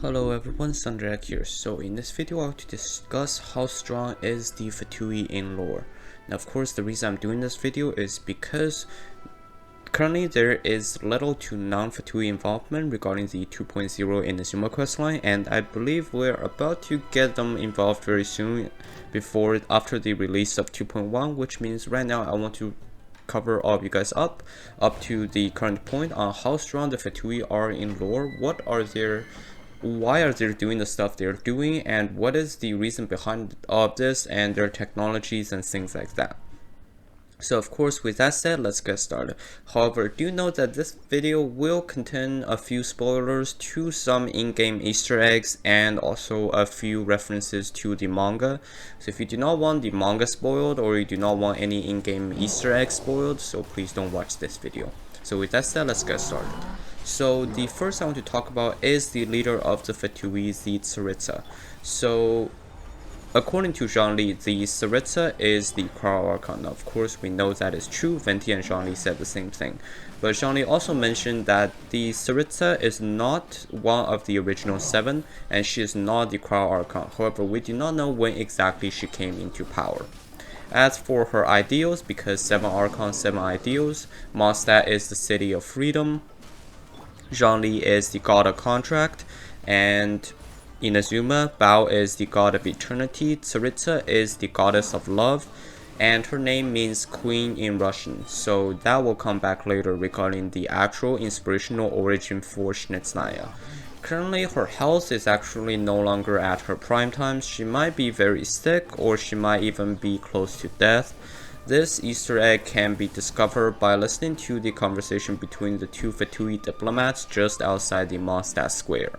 Hello everyone, Sandrak here. So in this video I want to discuss how strong is the Fatui in lore. Now of course the reason I'm doing this video is because currently there is little to none Fatui involvement regarding the 2.0 in the Zuma questline, and I believe we're about to get them involved very soon after the release of 2.1, which means right now I want to cover all of you guys up to the current point on how strong the Fatui are in lore, why are they doing the stuff they're doing, and what is the reason behind all of this and their technologies and things like that. So of course, with that said, let's get started. However, do note that this video will contain a few spoilers to some in-game Easter eggs and also a few references to the manga. So if you do not want the manga spoiled or you do not want any in-game Easter eggs spoiled, so please don't watch this video. So with that said, let's get started. So the first I want to talk about is the leader of the Fatui, the Tsaritsa. So according to Zhang Li, the Tsaritsa is the Crow Archon. Of course, we know that is true. Venti and Zhang Li said the same thing. But Zhang Li also mentioned that the Tsaritsa is not one of the original 7, and she is not the Crow Archon. However, we do not know when exactly she came into power. As for her ideals, because 7 Archons, 7 ideals, Mondstadt is the city of freedom, Zhang Li is the god of contract, and Inazuma, Bao is the god of eternity, Tsaritsa is the goddess of love, and her name means queen in Russian, so that will come back later regarding the actual inspirational origin for Snezhnaya. Currently, her health is actually no longer at her prime time. She might be very sick, or she might even be close to death. This Easter egg can be discovered by listening to the conversation between the two Fatui diplomats just outside the Mondstadt square.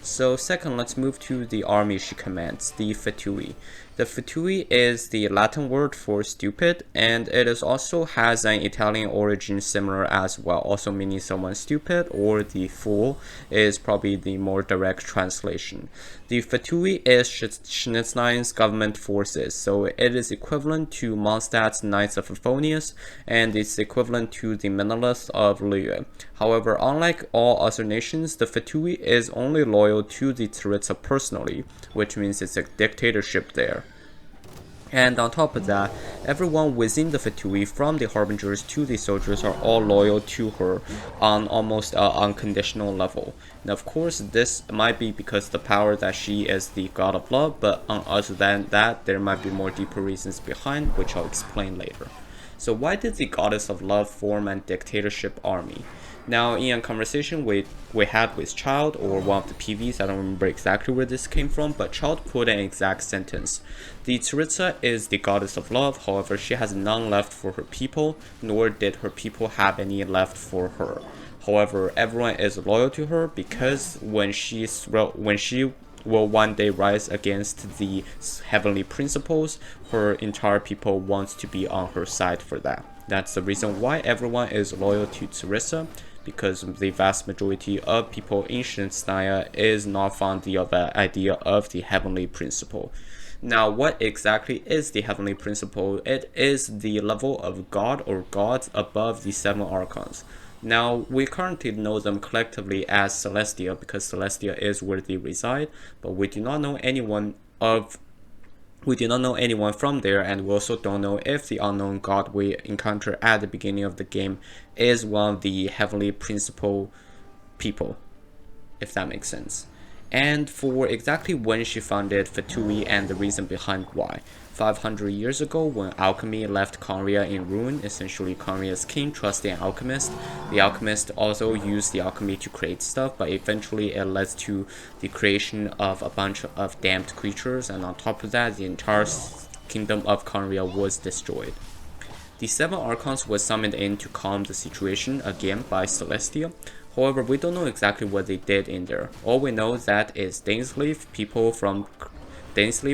So second, let's move to the army she commands, the Fatui. The Fatui is the Latin word for stupid, and it is also has an Italian origin similar as well, also meaning someone stupid, or the fool is probably the more direct translation. The Fatui is Snezhnaya's government forces, so it is equivalent to Mondstadt's Knights of Favonius, and it's equivalent to the Menelaus of Liyue. However, unlike all other nations, the Fatui is only loyal to the Tsaritsa personally, which means it's a dictatorship there. And on top of that, everyone within the Fatui, from the Harbingers to the soldiers, are all loyal to her on almost an unconditional level. Now, of course, this might be because the power that she is the god of love, but other than that, there might be more deeper reasons behind, which I'll explain later. So why did the goddess of love form a dictatorship army? Now, in a conversation we had with Child, or one of the PVs, I don't remember exactly where this came from, but Child quoted an exact sentence. The Tsaritsa is the goddess of love, however, she has none left for her people, nor did her people have any left for her. However, everyone is loyal to her because when she will one day rise against the heavenly principles, her entire people wants to be on her side for that. That's the reason why everyone is loyal to Tsaritsa, because the vast majority of people in Snezhnaya is not fond of the idea of the heavenly principle. Now, what exactly is the heavenly principle? It is the level of god or gods above the 7 archons. Now, we currently know them collectively as Celestia, because Celestia is where they reside, but we do not know anyone from there, and we also don't know if the unknown god we encounter at the beginning of the game is one of the heavenly principle people, if that makes sense. And for exactly when she founded Fatui and the reason behind why. 500 years ago, when alchemy left Conria in ruin, essentially Conria's king trusted an alchemist. The alchemist also used the alchemy to create stuff, but eventually it led to the creation of a bunch of damned creatures, and on top of that, the entire kingdom of Conria was destroyed. The 7 archons were summoned in to calm the situation, again by Celestia. However, we don't know exactly what they did in there. All we know that is Dainsleif,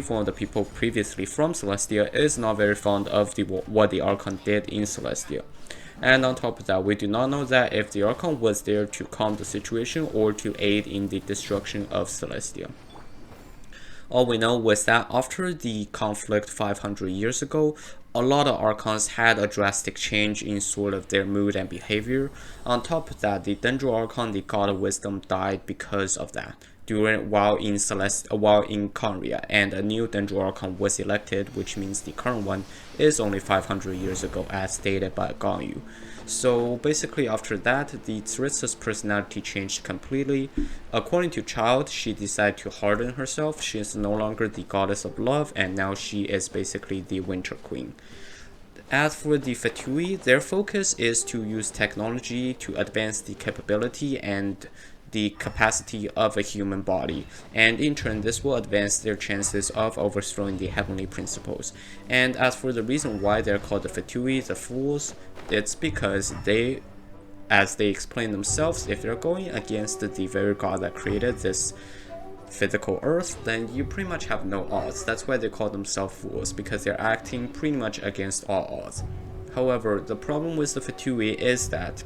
one of the people previously from Celestia, is not very fond of what the Archon did in Celestia. And on top of that, we do not know that if the Archon was there to calm the situation or to aid in the destruction of Celestia. All we know was that after the conflict 500 years ago, a lot of Archons had a drastic change in sort of their mood and behavior. On top of that, the Dendro Archon, the God of Wisdom, died because of that. while in Korea, and a new Denjo Archon was elected, which means the current one is only 500 years ago, as stated by Gangyu. So basically after that, the Tsaritsa's personality changed completely. According to Child, she decided to harden herself. She is no longer the goddess of love, and now she is basically the winter queen. As for the Fatui, their focus is to use technology to advance the capability and the capacity of a human body, and in turn this will advance their chances of overthrowing the heavenly principles. And as for the reason why they're called the Fatui, the fools, it's because they, as they explain themselves, if they're going against the very god that created this physical earth, then you pretty much have no odds. That's why they call themselves fools, because they're acting pretty much against all odds. However, the problem with the Fatui is that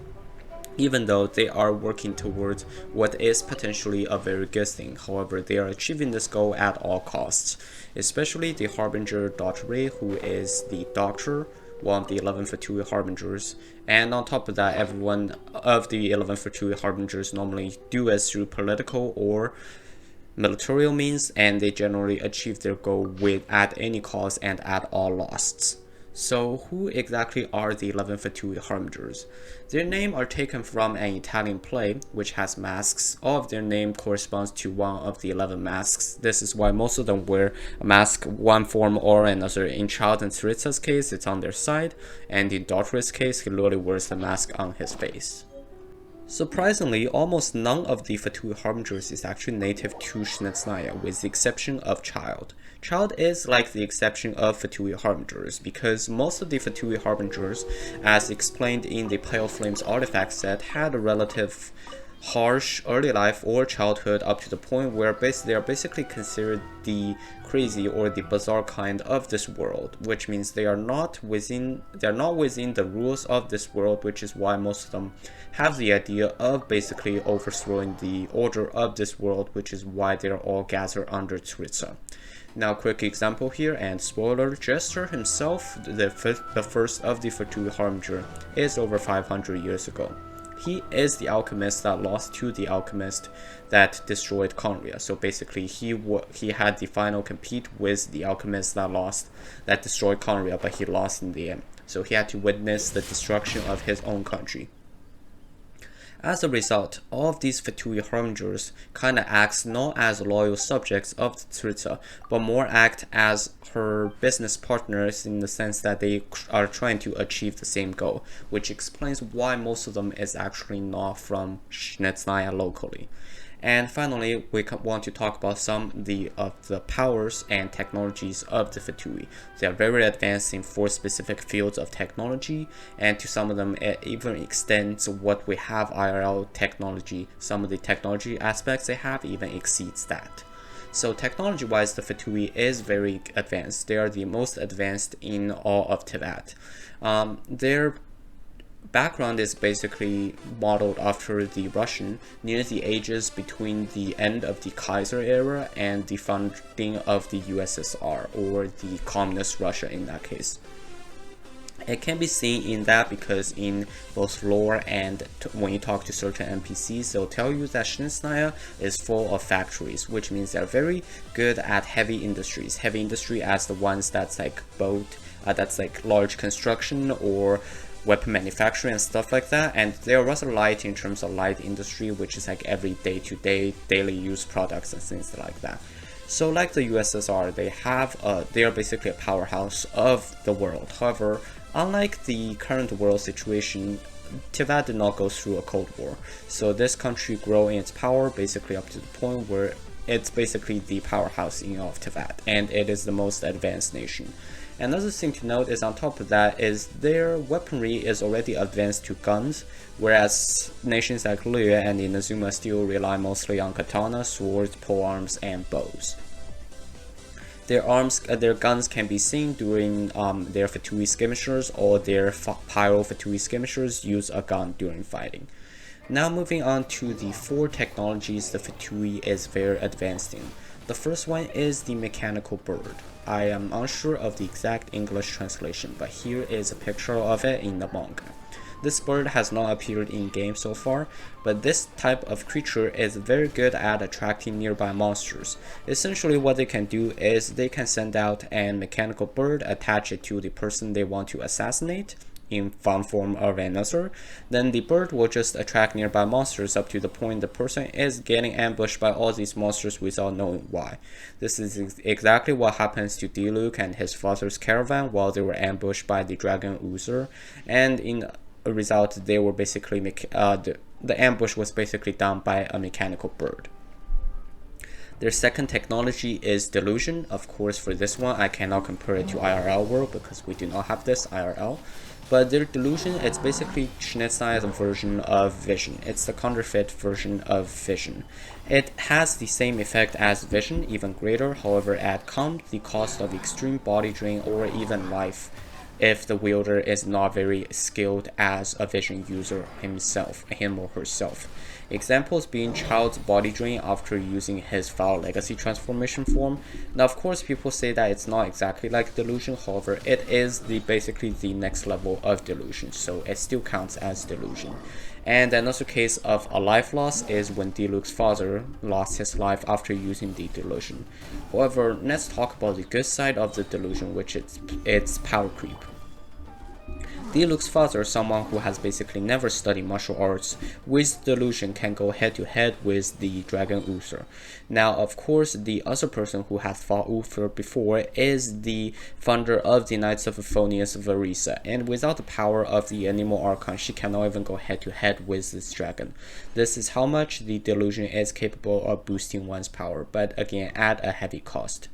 even though they are working towards what is potentially a very good thing, however, they are achieving this goal at all costs, especially the Harbinger Dr. Ray, who is the doctor, one of the 11 Fatui Harbingers, and on top of that, everyone of the 11 Fatui Harbingers normally do it through political or military means, and they generally achieve their goal at any cost and at all costs. So who exactly are the 11 Fatui Harbingers? Their names are taken from an Italian play which has masks. All of their name corresponds to one of the 11 masks. This is why most of them wear a mask, one form or another. In Child and Tsaritsa's case, it's on their side, and in Daughter's case, he literally wears the mask on his face. Surprisingly, almost none of the Fatui Harbingers is actually native to Snezhnaya, with the exception of Child. Child is like the exception of Fatui Harbingers, because most of the Fatui Harbingers, as explained in the Pale Flames artifact set, had a relative harsh early life or childhood up to the point where they are basically considered the crazy or the bizarre kind of this world, which means they are not within the rules of this world, which is why most of them have the idea of basically overthrowing the order of this world, which is why they are all gathered under Tsaritsa. Now, quick example here, and spoiler, Jester himself, the first of the Fatui Harbinger, is over 500 years ago. He is the alchemist that lost to the alchemist that destroyed Conria. So basically, he had the final compete with the alchemist that destroyed Conria, but he lost in the end. So he had to witness the destruction of his own country. As a result, all of these Fatui Harbingers kinda acts not as loyal subjects of Tsaritsa, but more act as her business partners in the sense that they are trying to achieve the same goal, which explains why most of them is actually not from Snezhnaya locally. And finally, we want to talk about some of the powers and technologies of the Fatui. They are very advanced in 4 specific fields of technology, and to some of them it even extends what we have IRL technology. Some of the technology aspects they have even exceeds that. So technology-wise, the Fatui is very advanced. They are the most advanced in all of Tibet. Their background is basically modeled after the Russian, near the ages between the end of the Kaiser era and the founding of the USSR, or the communist Russia in that case. It can be seen in that because in both lore and when you talk to certain NPCs, they'll tell you that Snezhnaya is full of factories, which means they're very good at heavy industries. Heavy industry as the ones that's like that's like large construction or weapon manufacturing and stuff like that, and they're rather light in terms of light industry, which is like every day-to-day daily use products and things like that. So like the USSR, they are basically a powerhouse of the world. However, unlike the current world situation, Tibet did not go through a Cold War, so this country grew in its power basically up to the point where it's basically the powerhouse in all of Tibet, and it is the most advanced nation. Another thing to note is on top of that is their weaponry is already advanced to guns, whereas nations like Liyue and Inazuma still rely mostly on katana, swords, polearms, and bows. Their guns can be seen during their Fatui skirmishers, or their pyro Fatui skirmishers use a gun during fighting. Now moving on to the 4 technologies the Fatui is very advanced in. The first one is the mechanical bird. I am unsure of the exact English translation, but here is a picture of it in the manga. This bird has not appeared in game so far, but this type of creature is very good at attracting nearby monsters. Essentially what they can do is they can send out a mechanical bird, attach it to the person they want to assassinate in one form or another. Then the bird will just attract nearby monsters up to the point the person is getting ambushed by all these monsters without knowing why. This is exactly what happens to Diluc and his father's caravan while they were ambushed by the dragon User, and in a result they were basically the ambush was basically done by a mechanical bird. Their second technology is delusion. Of course, for this one I cannot compare it to IRL world because we do not have this IRL. But their delusion, it's basically Schnitzl's version of vision. It's the counterfeit version of vision. It has the same effect as vision, even greater. However, at comes the cost of extreme body drain or even life if the wielder is not very skilled as a vision user himself, him or herself. Examples being Child's body drain after using his Foul Legacy transformation form. Now of course people say that it's not exactly like delusion, however it is basically the next level of delusion, so it still counts as delusion. And another case of a life loss is when Diluc's father lost his life after using the delusion. However, let's talk about the good side of the delusion, which is its power creep. Diluc's father, someone who has basically never studied martial arts, with delusion can go head to head with the Dragon Uther. Now, of course, the other person who has fought Uther before is the founder of the Knights of Euphonius, Tsaritsa, and without the power of the Animal Archon, she cannot even go head to head with this dragon. This is how much the delusion is capable of boosting one's power, but again, at a heavy cost.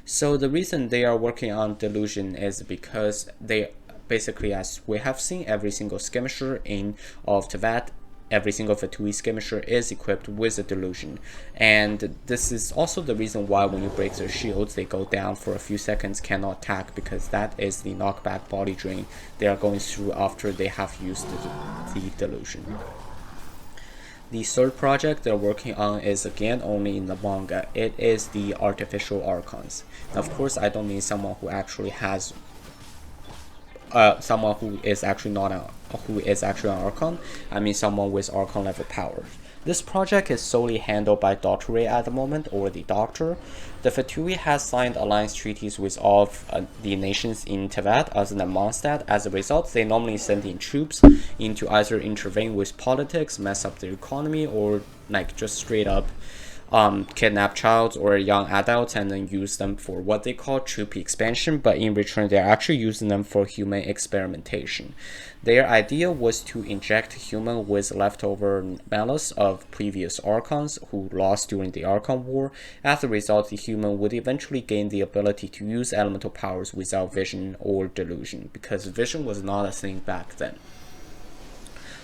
So the reason they are working on delusion is because they basically, as we have seen, every single skirmisher in of Teyvat, every single Fatui skirmisher is equipped with a delusion. And this is also the reason why when you break their shields, they go down for a few seconds, cannot attack, because that is the knockback body drain they are going through after they have used the delusion. The third project they're working on is again only in the manga. It is the artificial archons. Now, of course, I don't mean someone who actually has someone who is actually an Archon. I mean someone with Archon level power. This project is solely handled by Dr. Ray at the moment, or the Doctor. The Fatui has signed alliance treaties with all of the nations in Teyvat other than Mondstadt. As a result, they normally send in troops in to either intervene with politics, mess up their economy, or like just straight up kidnap childs or young adults and then use them for what they call troop expansion, but in return they're actually using them for human experimentation. Their idea was to inject human with leftover malice of previous Archons who lost during the Archon War. As a result, the human would eventually gain the ability to use elemental powers without vision or delusion, because vision was not a thing back then.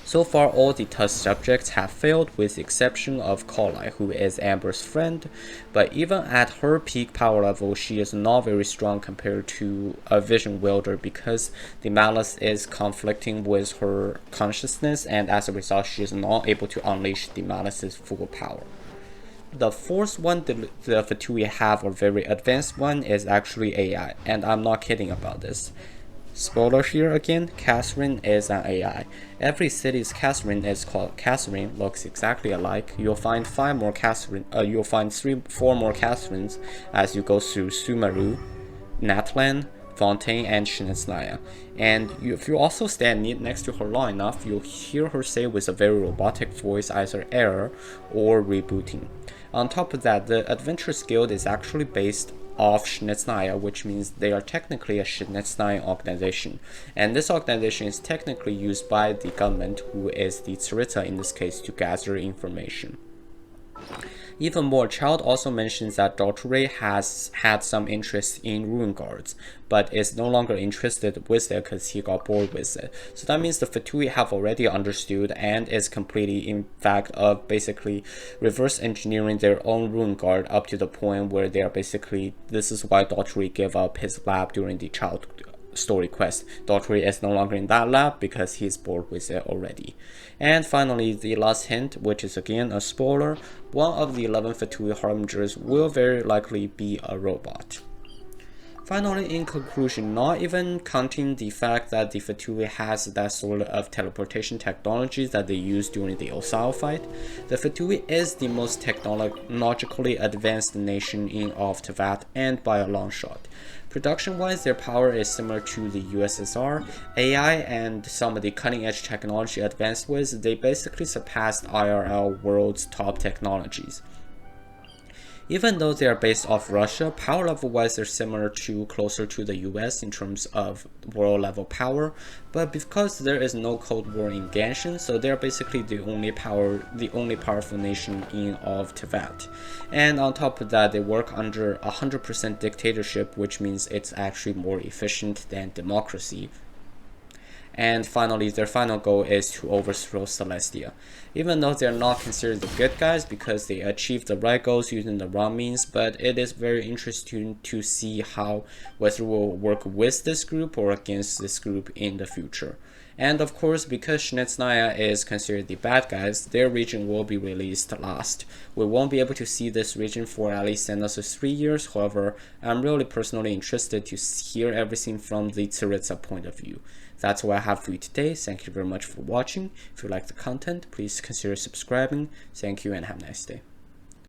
So far, all the test subjects have failed, with the exception of Kolai, who is Amber's friend, but even at her peak power level, she is not very strong compared to a vision wielder because the malice is conflicting with her consciousness, and as a result, she is not able to unleash the malice's full power. The fourth one the Fatui have, a very advanced one, is actually AI, and I'm not kidding about this. Spoiler here again, Catherine is an AI. Every city's Catherine is called Catherine, looks exactly alike. You'll find 4 more Catherines as you go through Sumeru, Natlan, Fontaine, and Schnitzlaya. And if you also stand next to her long enough, you'll hear her say with a very robotic voice either error or rebooting. On top of that, the Adventurers Guild is actually based off Schnitzlaya, which means they are technically a Schnitzlaya organization, and this organization is technically used by the government, who is the Tsaritsa in this case, to gather information. Even more, Child also mentions that Dr. Ray has had some interest in Ruin Guards, but is no longer interested with it because he got bored with it. So that means the Fatui have already understood and is completely in fact of basically reverse engineering their own Ruin Guard up to the point where they are basically, this is why Dr. Ray gave up his lab during the Child story quest. Dr. Ray is no longer in that lab because he's bored with it already. And finally, the last hint, which is again a spoiler, one of the 11 Fatui Harbingers will very likely be a robot. Finally, in conclusion, not even counting the fact that the Fatui has that sort of teleportation technology that they used during the Osao fight, the Fatui is the most technologically advanced nation in all of Teyvat, and by a long shot. Production-wise, their power is similar to the USSR. AI and some of the cutting-edge technology advanced with, they basically surpassed IRL world's top technologies. Even though they are based off Russia, power level wise they're similar to closer to the US in terms of world level power, but because there is no Cold War in Genshin, so they're basically the only powerful nation in all of Teyvat. And on top of that, they work under 100% dictatorship, which means it's actually more efficient than democracy. And finally, their final goal is to overthrow Celestia. Even though they're not considered the good guys because they achieved the right goals using the wrong means, but it is very interesting to see how whether we'll work with this group or against this group in the future. And of course, because Snezhnaya is considered the bad guys, their region will be released last. We won't be able to see this region for at least another 3 years. However, I'm really personally interested to hear everything from the Tsaritsa point of view. That's what I have for you today. Thank you very much for watching. If you like the content, please consider subscribing. Thank you and have a nice day.